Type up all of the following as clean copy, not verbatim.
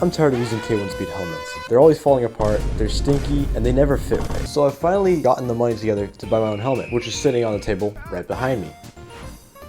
I'm tired of using K1 Speed helmets. They're always falling apart, they're stinky, and they never fit right. So I've finally gotten the money together to buy my own helmet, which is sitting on the table right behind me.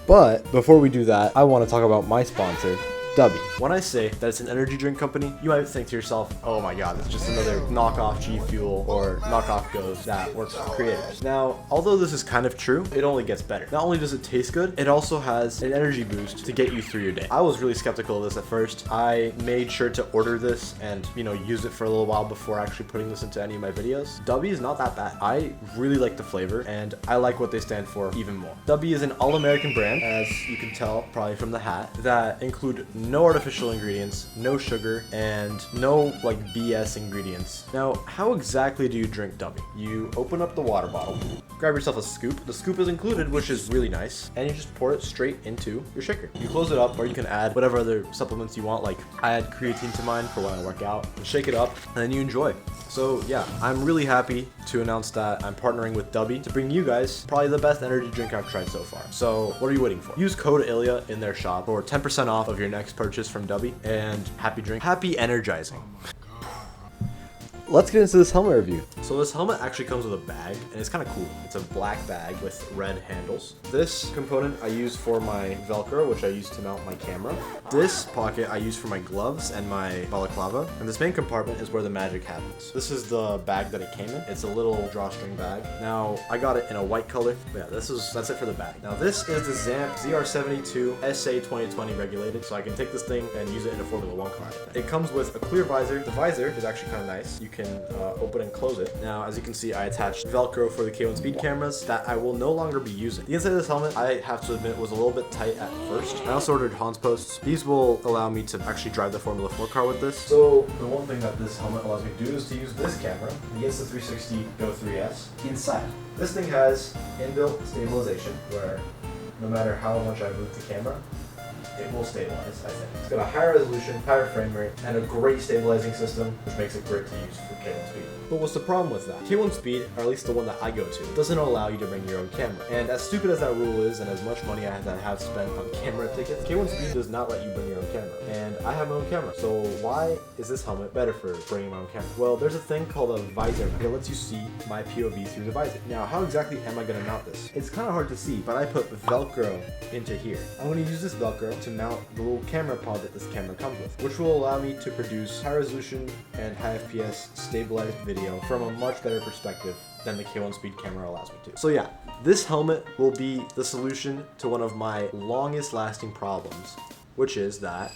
But before we do that, I want to talk about my sponsor, Dubby. When I say that it's an energy drink company, you might think to yourself, oh my god, it's just another knockoff G Fuel or knockoff Ghost that works for creators. Now, although this is kind of true, it only gets better. Not only does it taste good, it also has an energy boost to get you through your day. I was really skeptical of this at first. I made sure to order this and, use it for a little while before actually putting this into any of my videos. Dubby is not that bad. I really like the flavor and I like what they stand for even more. Dubby is an all-American brand, as you can tell probably from the hat, that include no artificial ingredients, no sugar, and no BS ingredients. Now, how exactly do you drink Dubby? You open up the water bottle, grab yourself a scoop. The scoop is included, which is really nice, and you just pour it straight into your shaker. You close it up, or you can add whatever other supplements you want. Like I add creatine to mine for when I work out. And shake it up, and then you enjoy. So yeah, I'm really happy to announce that I'm partnering with Dubby to bring you guys probably the best energy drink I've tried so far. So what are you waiting for? Use code ILIA in their shop for 10% off of your next purchase from Dubby, and happy drink, happy energizing. Let's get into this helmet review. So this helmet actually comes with a bag, and it's kind of cool. It's a black bag with red handles. This component I use for my Velcro, which I use to mount my camera. This pocket I use for my gloves and my balaclava. And this main compartment is where the magic happens. This is the bag that it came in. It's a little drawstring bag. Now, I got it in a white color. But yeah, that's it for the bag. Now this is the Zamp ZR-72 SA 2020 regulated, so I can take this thing and use it in a Formula 1 car. It comes with a clear visor. The visor is actually kind of nice. You can open and close it. Now, as you can see, I attached Velcro for the K1 Speed cameras that I will no longer be using. The inside of this helmet, I have to admit, was a little bit tight at first. I also ordered Hans posts. These will allow me to actually drive the Formula 4 car with this. So the one thing that this helmet allows me to do is to use this camera, the Insta360 GO-3S, inside. This thing has inbuilt stabilization where no matter how much I move the camera, it will stabilize, I think. It's got a higher resolution, higher frame rate, and a great stabilizing system, which makes it great to use for K1 Speed. But what's the problem with that? K1 Speed, or at least the one that I go to, doesn't allow you to bring your own camera. And as stupid as that rule is, and as much money I have spent on camera tickets, K1 Speed does not let you bring your own camera. And I have my own camera. So why is this helmet better for bringing my own camera? Well, there's a thing called a visor that lets you see my POV through the visor. Now, how exactly am I gonna mount this? It's kind of hard to see, but I put Velcro into here. I'm gonna use this Velcro to mount the little camera pod that this camera comes with, which will allow me to produce high resolution and high FPS stabilized video from a much better perspective than the K1 Speed camera allows me to. So yeah, this helmet will be the solution to one of my longest lasting problems, which is that